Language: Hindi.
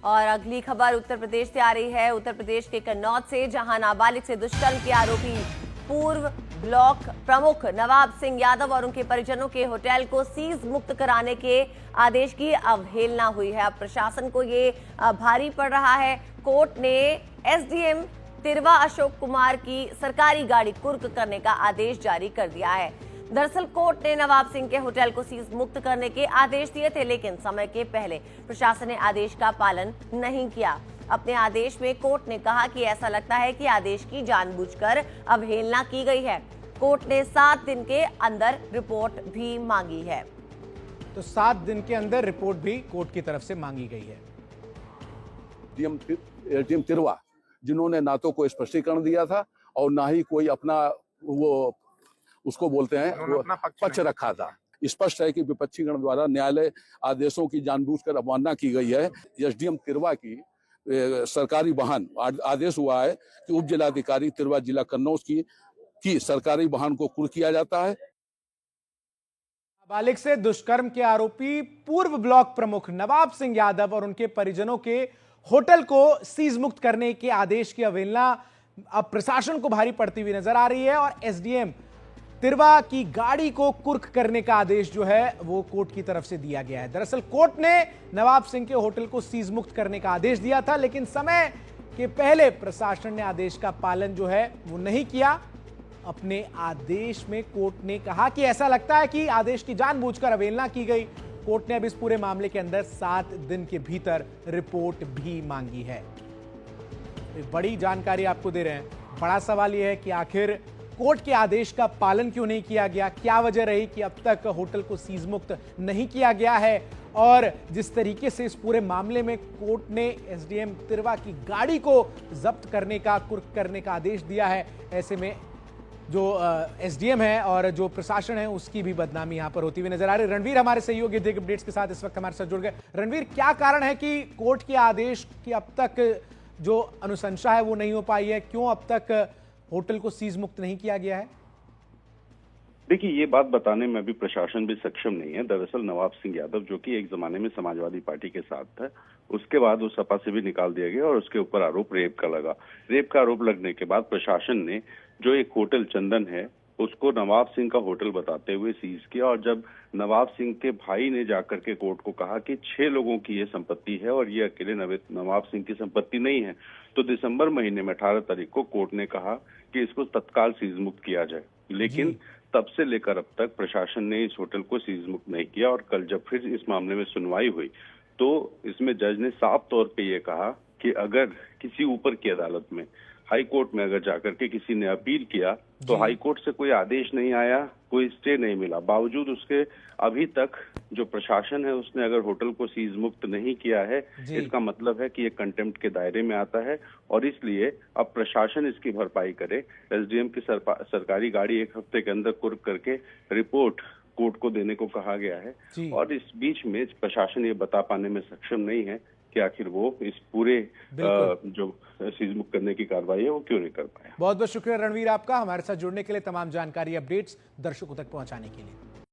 और अगली खबर उत्तर प्रदेश से आ रही है। उत्तर प्रदेश के कन्नौज से, जहां नाबालिग से दुष्कर्म के आरोपी पूर्व ब्लॉक प्रमुख नवाब सिंह यादव और उनके परिजनों के होटल को सीज मुक्त कराने के आदेश की अवहेलना हुई है। अब प्रशासन को ये भारी पड़ रहा है। कोर्ट ने एसडीएम तिरवा अशोक कुमार की सरकारी गाड़ी कुर्क करने का आदेश जारी कर दिया है। दरअसल कोर्ट ने नवाब सिंह के होटल को सीज मुक्त करने के आदेश दिए थे, लेकिन समय के पहले प्रशासन ने आदेश का पालन नहीं किया। अपने आदेश में कोर्ट ने कहा कि ऐसा लगता है कि आदेश की जानबूझकर अवहेलना की गई है। कोर्ट ने 7 दिन के अंदर रिपोर्ट भी मांगी है। तो 7 दिन के अंदर रिपोर्ट भी कोर्ट की तरफ से मांगी गई है। एसडीएम तिरवा, जिन्होंने ना तो कोई स्पष्टीकरण दिया था और ना ही कोई अपना वो उसको बोलते हैं वो पक्ष रखा था। स्पष्ट है कि विपक्षीगण द्वारा न्यायालय आदेशों की जानबूझकर अवमानना की गई है। एसडीएम तिरवा की सरकारी वाहन आदेश हुआ है कि उप जिलाधिकारी तिरवा जिला कन्नौज की सरकारी वाहन को कुर्क किया जाता है। नाबालिग से दुष्कर्म के आरोपी पूर्व ब्लॉक प्रमुख नवाब सिंह यादव और उनके परिजनों के होटल को सीज मुक्त करने के आदेश की अवहेलना अब प्रशासन को भारी पड़ती हुई नजर आ रही है और एसडीएम तिरवा की गाड़ी को कुर्क करने का आदेश जो है वो कोर्ट की तरफ से दिया गया है। दरअसल कोर्ट ने नवाब सिंह के होटल को सीज मुक्त करने का आदेश दिया था, लेकिन समय के पहले प्रशासन ने आदेश का पालन जो है वो नहीं किया। अपने आदेश में कोर्ट ने कहा कि ऐसा लगता है कि आदेश की जानबूझकर अवहेलना की गई। कोर्ट ने अब इस पूरे मामले के अंदर 7 दिन के भीतर रिपोर्ट भी मांगी है। एक बड़ी जानकारी आपको दे रहे हैं। बड़ा सवाल यह है कि आखिर कोर्ट के आदेश का पालन क्यों नहीं किया गया, क्या वजह रही कि अब तक होटल को सीज मुक्त नहीं किया गया है। और जिस तरीके से इस पूरे मामले में कोर्ट ने एसडीएम तिरवा की गाड़ी को जब्त करने का, कुर्क करने का आदेश दिया है, ऐसे में जो एसडीएम है और जो प्रशासन है उसकी भी बदनामी यहां पर होती हुई नजर आ रही है। रणवीर हमारे सहयोगी दिग अपडेट्स के साथ इस वक्त हमारे साथ जुड़ गए। रणवीर, क्या कारण है कि कोर्ट के आदेश की अब तक जो अनुशंसा है वो नहीं हो पाई है? क्यों अब तक होटल को सीज मुक्त नहीं किया गया है? देखिए, ये बात बताने में अभी प्रशासन भी सक्षम नहीं है। दरअसल नवाब सिंह यादव, जो कि एक जमाने में समाजवादी पार्टी के साथ था, उसके बाद वो सपा से भी निकाल दिया गया और उसके ऊपर आरोप रेप का लगा। रेप का आरोप लगने के बाद प्रशासन ने जो एक होटल चंदन है उसको नवाब सिंह का होटल बताते हुए सीज किया। और जब नवाब सिंह के भाई ने जाकर के कोर्ट को कहा कि 6 लोगों की ये संपत्ति है और ये अकेले नवाब सिंह की संपत्ति नहीं है, तो दिसंबर महीने में 18 तारीख को कोर्ट ने कहा कि इसको तत्काल सीज मुक्त किया जाए। लेकिन तब से लेकर अब तक प्रशासन ने इस होटल को सीज मुक्त नहीं किया। और कल जब फिर इस मामले में सुनवाई हुई तो इसमें जज ने साफ तौर पे ये कहा कि अगर किसी ऊपर की अदालत में, हाई कोर्ट में अगर जाकर के किसी ने अपील किया तो हाई कोर्ट से कोई आदेश नहीं आया, कोई स्टे नहीं मिला, बावजूद उसके अभी तक जो प्रशासन है उसने अगर होटल को सीज मुक्त नहीं किया है, इसका मतलब है कि ये कंटेम्प्ट के दायरे में आता है। और इसलिए अब प्रशासन इसकी भरपाई करे। एसडीएम की सरकारी गाड़ी 1 हफ्ते के अंदर कुर्क करके रिपोर्ट कोर्ट को देने को कहा गया है। और इस बीच में प्रशासन ये बता पाने में सक्षम नहीं है कि आखिर वो इस पूरे जो सीज मुक्त करने की कार्रवाई है वो क्यों नहीं कर पाया। बहुत बहुत शुक्रिया रणवीर आपका, हमारे साथ जुड़ने के लिए, तमाम जानकारी अपडेट्स दर्शकों तक पहुंचाने के लिए।